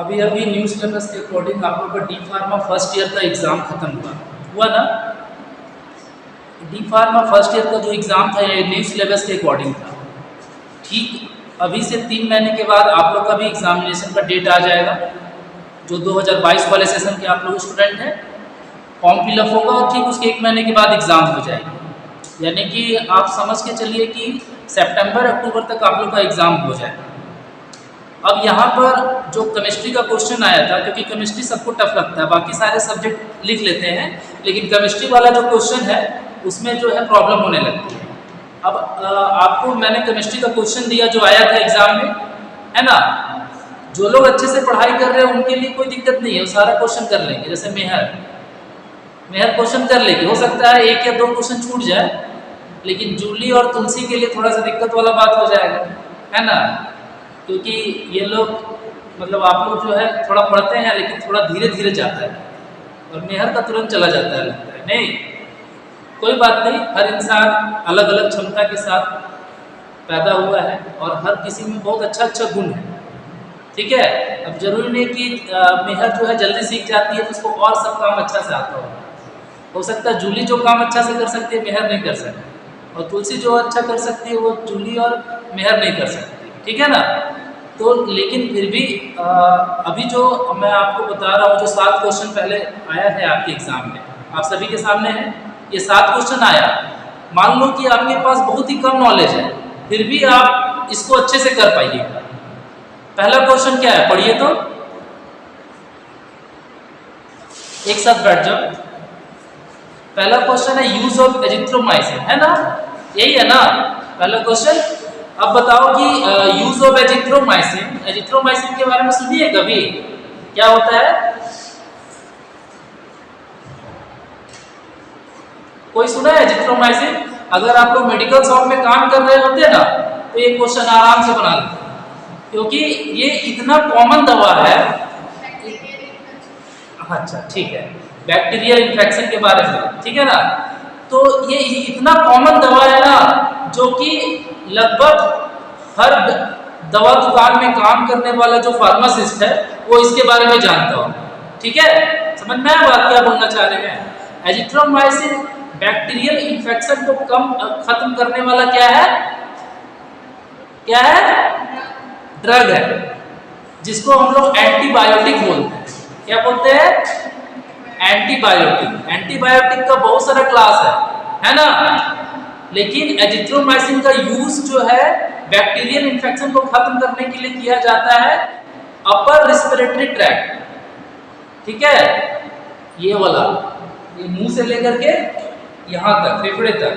अभी अभी new syllabus के अकॉर्डिंग आप लोग का डी फार्मा फर्स्ट ईयर का एग्ज़ाम खत्म हुआ ना। डी फार्मा फर्स्ट ईयर का जो एग्ज़ाम था ये न्यू सिलेबस के अकॉर्डिंग था। ठीक अभी से 3 महीने के बाद आप लोग का भी एग्जामिनेशन का डेट आ जाएगा। जो 2022 वाले सेशन के आप लोग स्टूडेंट हैं, फॉर्म फिलअप होगा और ठीक उसके 1 महीने के बाद एग्ज़ाम हो जाएगी। यानी कि आप समझ के चलिए कि सितंबर अक्टूबर तक आप लोग का एग्ज़ाम हो जाएगा। अब यहाँ पर जो केमिस्ट्री का क्वेश्चन आया था, क्योंकि केमिस्ट्री सबको टफ लगता है, बाकी सारे सब्जेक्ट लिख लेते हैं, लेकिन केमिस्ट्री वाला जो क्वेश्चन है उसमें जो है प्रॉब्लम होने लगती है। अब आपको मैंने केमिस्ट्री का क्वेश्चन दिया जो आया था एग्जाम में, है ना। जो लोग अच्छे से पढ़ाई कर रहे हैं उनके लिए कोई दिक्कत नहीं है, वो सारा क्वेश्चन कर लेंगे। जैसे मेहर क्वेश्चन कर लेगी, हो सकता है 1 या 2 क्वेश्चन छूट जाए, लेकिन जूली और तुलसी के लिए थोड़ा सा दिक्कत वाला बात हो जाएगा, है ना। क्योंकि ये लोग मतलब आप लोग जो है थोड़ा पढ़ते हैं लेकिन थोड़ा धीरे धीरे जाता है, और मेहर का तुरंत चला जाता है, लगता है। नहीं, कोई बात नहीं, हर इंसान अलग अलग क्षमता के साथ पैदा हुआ है और हर किसी में बहुत अच्छा अच्छा गुण है, ठीक है। अब जरूरी नहीं कि मेहर जो है जल्दी सीख जाती है तो उसको और सब काम अच्छा से आता हो सकता है जूली जो काम अच्छा से कर सकती है मेहर नहीं कर सकती, और तुलसी जो अच्छा कर सकती है वो जूली और मेहर नहीं कर सकती, ठीक है ना। तो लेकिन फिर भी अभी जो मैं आपको बता रहा हूँ, जो 7 क्वेश्चन पहले आया है आपके एग्जाम में, आप सभी के सामने है, ये 7 क्वेश्चन आया। मान लो कि आपके पास बहुत ही कम नॉलेज है, फिर भी आप इसको अच्छे से कर पाइएगा। पहला क्वेश्चन क्या है, पढ़िए तो, एक साथ बैठ जाओ। पहला क्वेश्चन है यूज ऑफ एजिथ्रोमाइसिन, है ना, यही है ना पहला क्वेश्चन। अब बताओ कि यूज ऑफ एजिथ्रोमाइसिन के बारे में सुनिए कभी, क्या होता है, कोई सुना है एजिथ्रोमाइसिन? अगर आप लोग मेडिकल शॉप में काम कर रहे होते ना तो ये क्वेश्चन आराम से बना लेते, क्योंकि ये इतना कॉमन दवा है। अच्छा ठीक है, बैक्टीरियल इन्फेक्शन के बारे में, ठीक है ना। तो ये इतना कॉमन दवा है ना, जो कि लगभग हर दवा दुकान में काम करने वाला जो फार्मासिस्ट है वो इसके बारे में जानता हो, ठीक है। समझ में आया बात क्या बोलना चाह रहे हैं। एजिथ्रोमाइसिन बैक्टीरियल इन्फेक्शन को खत्म करने वाला क्या है, क्या है, ड्रग है, जिसको हम लोग एंटीबायोटिक बोलते हैं। क्या बोलते हैं, एंटीबायोटिक। एंटीबायोटिक का बहुत सारा क्लास है ना, लेकिन एजिथ्रोमाइसिन का यूज जो है बैक्टीरियल इन्फेक्शन को खत्म करने के लिए किया जाता है अपर रिस्पिरेटरी ट्रैक्ट, ठीक है। ये वाला, ये मुंह से लेकर के यहाँ तक, फेफड़े तक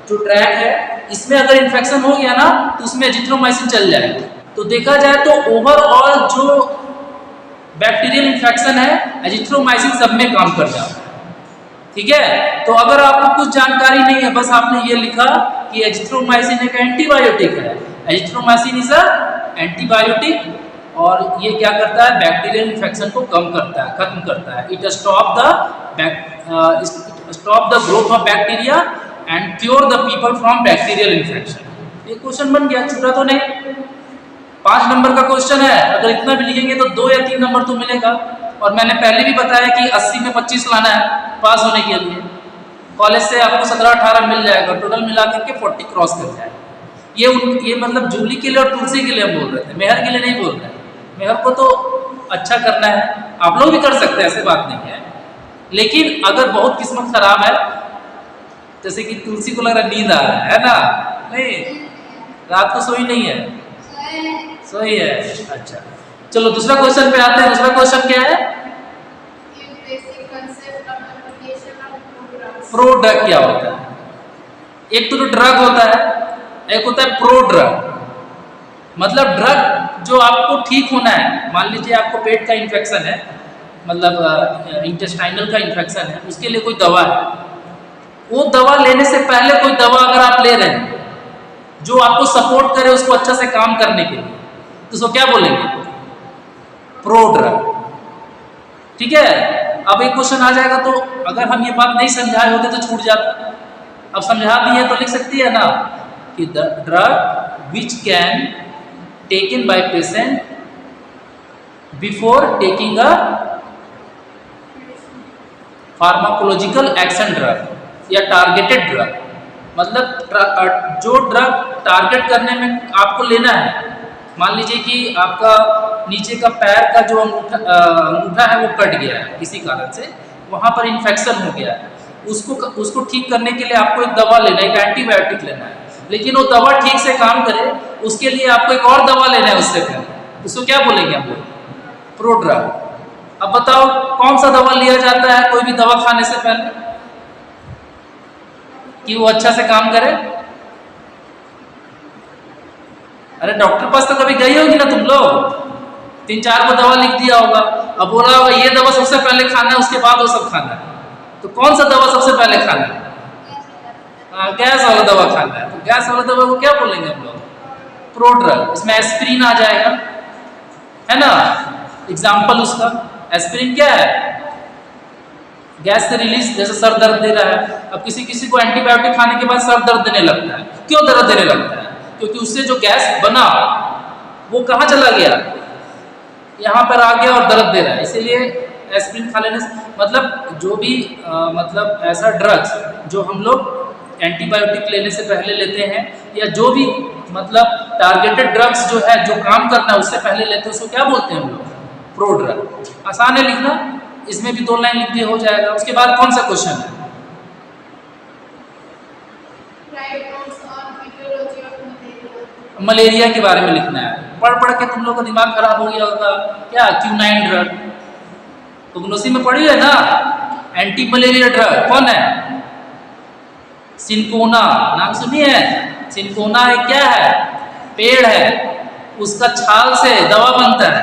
जो ट्रैक है, इसमें अगर इन्फेक्शन हो गया ना तो उसमें एजिथ्रोमाइसिन चल जाएगा। तो देखा जाए तो ओवरऑल जो बैक्टीरियल इन्फेक्शन है एजिथ्रोमाइसिन सब में काम कर जाता है, ठीक है। तो अगर आपको कुछ जानकारी नहीं है, बस आपने ये लिखा कि एजिथ्रोमाइसिन एक एंटीबायोटिक है, एजिथ्रोमाइसिन इज अ एंटीबायोटिक, और ये क्या करता है, बैक्टीरियल इन्फेक्शन को कम करता है, खत्म करता है। It stop the growth of bacteria and cure the people from bacterial infection. ये क्वेश्चन बन गया, छूटा तो नहीं। 5 नंबर का क्वेश्चन है, अगर इतना भी लिखेंगे तो 2 या 3 नंबर तो मिलेगा। और मैंने पहले भी बताया कि 80 में 25 लाना है पास होने के लिए। कॉलेज से आपको 17-18 मिल जाएगा, टोटल मिला करके 40 क्रॉस कर जाएगा। ये मतलब जूली के लिए और तुलसी के लिए हम बोल रहे थे, मेहर के लिए नहीं बोल रहे। मेहर को तो अच्छा करना है, आप लोग भी कर सकते हैं, ऐसे बात नहीं है। लेकिन अगर बहुत किस्मत खराब है, जैसे कि तुलसी को लग रहा नींद आ रहा है ना, नहीं रात को सोई नहीं है, सोई है, अच्छा। चलो दूसरा क्वेश्चन पे आते हैं। दूसरा क्वेश्चन क्या है, प्रो ड्रग क्या होता है। एक तो ड्रग होता है, एक होता है प्रो ड्रग, मतलब ड्रग जो आपको ठीक होना है। मान लीजिए आपको पेट का इन्फेक्शन है, मतलब इंटेस्टाइनल का इन्फेक्शन है, उसके लिए कोई दवा है। वो दवा लेने से पहले कोई दवा अगर आप ले रहे हैं जो आपको सपोर्ट करे उसको अच्छा से काम करने के लिए, तो उसको क्या बोलेंगे, प्रो ड्रग, ठीक है। अब एक क्वेश्चन आ जाएगा, तो अगर हम ये बात नहीं समझाए होते तो छूट जाता। अब समझा दिए तो लिख सकती है ना कि the drug which can taken by patient before taking a pharmacological action drug या टारगेटेड ड्रग, मतलब जो ड्रग टारगेट करने में आपको लेना है। मान लीजिए कि आपका नीचे का पैर का जो अंगूठा है वो कट गया है किसी कारण से, वहाँ पर इन्फेक्शन हो गया है, उसको ठीक करने के लिए आपको एक दवा लेना है, एक एंटीबायोटिक लेना है। लेकिन वो दवा ठीक से काम करे उसके लिए आपको एक और दवा लेना है उससे पहले, उसको क्या बोलेंगे हम लोग? प्रोड्रग। अब बताओ कौन सा दवा लिया जाता है कोई भी दवा खाने से पहले कि वो अच्छा से काम करे? अरे डॉक्टर पास तो कभी गई होगी ना तुम लोग, 3-4 को दवा लिख दिया होगा, अब बोला होगा ये दवा सबसे पहले खाना है उसके बाद वो सब खाना है। तो कौन सा दवा सबसे पहले खाना है? गैस वाला दवा खाना है। तो गैस वाला दवा को क्या बोलेंगे हम लोग? प्रोड्रग। इसमें एस्पिरिन आ जाएगा, है ना? एग्जाम्पल उसका एस्पिरिन क्या है? गैस से रिलीज, जैसे सर दर्द दे रहा है, अब किसी को एंटीबायोटिक खाने के बाद सर दर्द देने लगता है। क्यों दर्द देने लगता है? क्योंकि उससे जो गैस बना वो कहाँ चला गया? यहाँ पर आ गया और दर्द दे रहा है। इसीलिए एस्पिरिन खा लेने से, मतलब जो भी मतलब ऐसा ड्रग्स जो हम लोग एंटीबायोटिक लेने से पहले लेते हैं, या जो भी मतलब टारगेटेड ड्रग्स जो है जो काम करना है उससे पहले लेते हैं, उसको क्या बोलते हैं हम लोग? प्रोड्रग। आसान है लिखना, इसमें भी 2 लाइन लिख दिए हो जाएगा। उसके बाद कौन सा क्वेश्चन है? मलेरिया के बारे में लिखना है। पढ़ पढ़ के तुम लोग का दिमाग खराब हो गया होगा। क्या क्यूनाइन ड्रग कोग्नोसी में पढ़ी है ना? एंटी मलेरिया ड्रग कौन है? सिनकोना, नाम सुनिए? सिनकोना एक क्या है? पेड़ है, उसका छाल से दवा बनता है।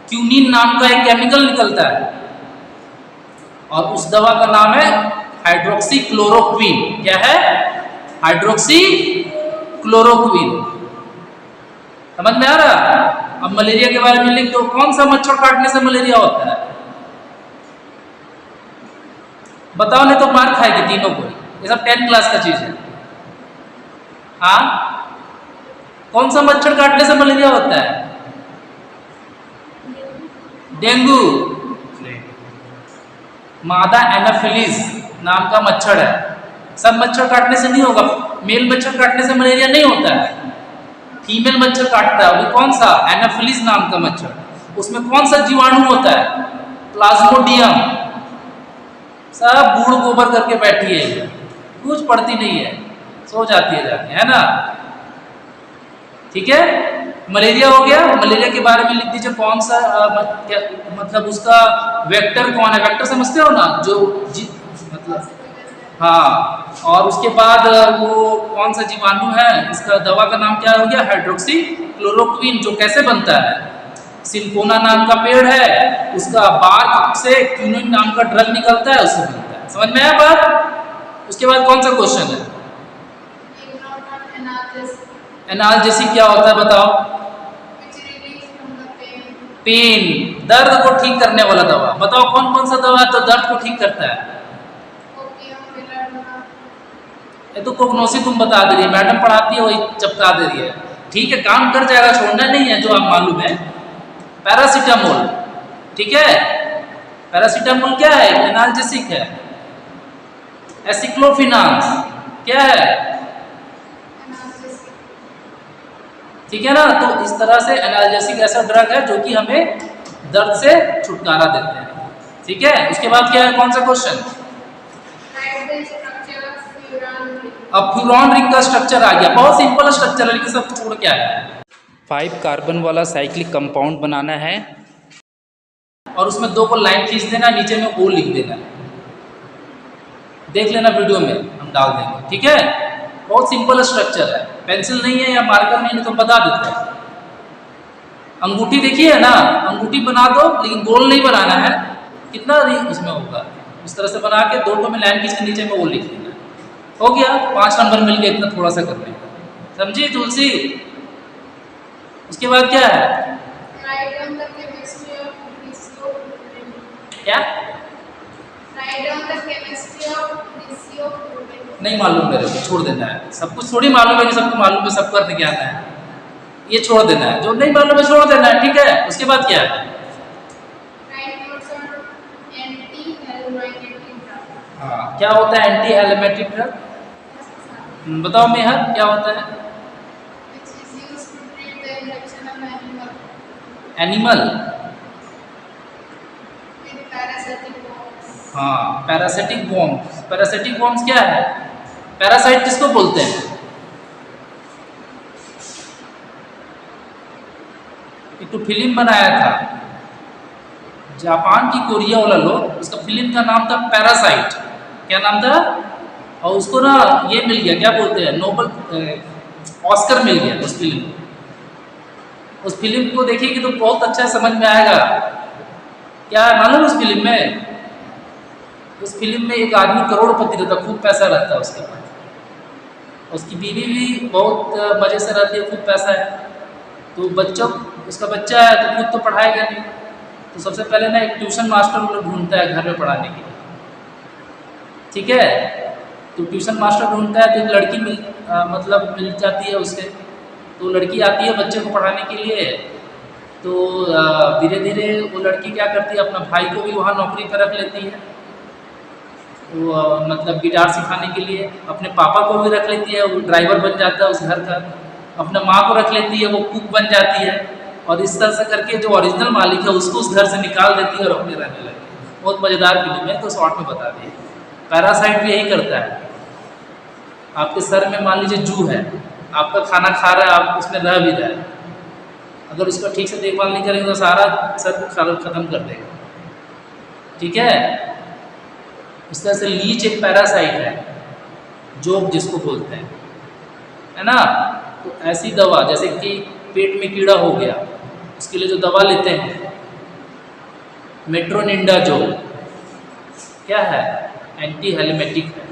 क्यूनिन नाम का एक केमिकल निकलता है और उस दवा का नाम है हाइड्रोक्सी क्लोरोक्विन। क्या है? Hydroxy chloroquine. समझ में आ रहा? अब मलेरिया के बारे में लिख दो। कौन सा मच्छर काटने से मलेरिया होता है? बताओ, नहीं तो मार खाएगी तीनों को। ये सब 10th क्लास का चीज है। हाँ, कौन सा मच्छर काटने से मलेरिया होता है? डेंगू। मादा एनाफिलीज नाम का मच्छर है। सब मच्छर काटने से नहीं होगा। मेल मच्छर काटने से मलेरिया नहीं होता है, फीमेल मच्छर काटता है। वो कौन सा? एनाफिलीज नाम का मच्छर। उसमें कौन सा जीवाणु होता है? प्लाज्मोडियम। सब बूढ़ गोबर करके बैठी है, कुछ पढ़ती नहीं है, सो जाती है जाके, है ना? ठीक है, मलेरिया हो गया। मलेरिया के बारे में लिख दीजिए कौन सा मतलब उसका वेक्टर कौन है? वेक्टर समझते हो ना, जो मतलब हाँ। और उसके बाद वो कौन सा जीवाणु है? इसका दवा का नाम क्या हो गया? Hydroxy chloroquine. जो कैसे बनता है? सिनकोना नाम का पेड़ है, उसका बार्क से क्यूनिन नाम का ड्रग निकलता है, उससे बनता है। समझ में आया बात? उसके बाद कौन सा क्वेश्चन है? एनाल्जेसिक क्या होता है बताओ? पेन, दर्द को ठीक करने वाला दवा। बताओ कौन कौन सा दवा तो दर्द को ठीक करता है? ये तो कोग्नोसी तुम बता दे रही है, मैडम पढ़ाती है वही चपका दे रही है। ठीक है, काम कर जाएगा, छोड़ना नहीं है जो आप मालूम है। पैरासीटामोल, ठीक है? पैरासीटामोल क्या है? एनाल्जेसिक है। एसिक्लोफिनास क्या है? ठीक है ना? तो इस तरह से एनाल्जेसिक ऐसा ड्रग है जो कि हमें दर्द से छुटकारा देते हैं। ठीक है, उसके बाद क्या है? कौन सा क्वेश्चन? अब फ्यूरॉन रिंग का स्ट्रक्चर आ गया। बहुत सिंपल स्ट्रक्चर है, लेकिन सब छोड़ क्या है? 5 कार्बन वाला साइक्लिक कंपाउंड बनाना है और उसमें 2 को लाइन खींच देना, नीचे में O लिख देना। देख लेना वीडियो में, हम डाल देंगे। ठीक है, बहुत सिंपल स्ट्रक्चर है। पेंसिल नहीं है या मार्कर नहीं है तो बता देते हैं। अंगूठी देखिए ना, अंगूठी बना दो लेकिन गोल नहीं बनाना है। कितना रिंग उसमें होगा, इस तरह से बना के 2 में लाइन खींच के नीचे में O लिख देना। हो गया, 5 नंबर मिल गया। इतना थोड़ा सा कर लेंगे, समझी तुलसी? उसके बाद क्या है? क्या? नहीं मालूम मेरे को, छोड़ देना है। सब कुछ थोड़ी मालूम है कि सबको मालूम है, सब करने क्या आता है। ये छोड़ देना है, जो नहीं मालूम है छोड़ देना है, ठीक है। उसके बाद क्या है? हाँ, क्या होता है एंटी हेलमेटिक ड्रग? बताओ मेहर, क्या होता है? एनिमल। हाँ, पैरासिटिक वॉर्म्स। पैरासिटिक वॉर्म्स क्या है? पैरासाइट किसको बोलते हैं? एक तो फिल्म बनाया था जापान की, कोरिया वाला लोग, उसका फिल्म का नाम था पैरासाइट। क्या नाम था? और उसको ना ये मिल गया, क्या बोलते हैं, नोबल ऑस्कर मिल गया उस फिल्म को। उस फिल्म को देखिएगी तो बहुत अच्छा समझ में आएगा। क्या है मालूम उस फिल्म में? उस फिल्म में एक आदमी करोड़पति रहता, खूब पैसा रहता है उसके पास। उसकी बीवी भी बहुत मज़े से रहती है, खूब पैसा है। तो बच्चों, उसका बच्चा है तो खुद तो पढ़ाएगा नहीं, तो सबसे पहले ना एक ट्यूशन मास्टर वो लोग ढूंढता है घर में पढ़ाने के लिए, ठीक है। तो ट्यूशन मास्टर ढूंढता है तो एक लड़की मिल जाती है उससे। तो लड़की आती है बच्चे को पढ़ाने के लिए। तो धीरे धीरे वो लड़की क्या करती है, अपना भाई को भी वहाँ नौकरी पर रख लेती है, वो गिटार सिखाने के लिए। अपने पापा को भी रख लेती है, वो ड्राइवर बन जाता है उस घर का। अपने माँ को रख लेती है, वो कुक बन जाती है। और इस तरह से करके जो ओरिजिनल मालिक है उसको उस घर से निकाल देती है और अपने रहने लगती है। बहुत मज़ेदार फिल्म है, तो शॉर्ट में बता दिए। पैरासाइट भी यही करता है। आपके सर में मान लीजिए जू है, आपका खाना खा रहा है, आप उसमें रह भी रहे हैं, अगर उसका ठीक से देखभाल नहीं करेंगे तो सारा सर को ख़त्म कर देगा, ठीक है। इस तरह से लीच एक पैरासाइट है, जोक जिसको बोलते हैं, है ना। तो ऐसी दवा, जैसे कि पेट में कीड़ा हो गया, उसके लिए जो दवा लेते हैं मेट्रोनिडाजोल, क्या है, एंटी हेलमेटिक है।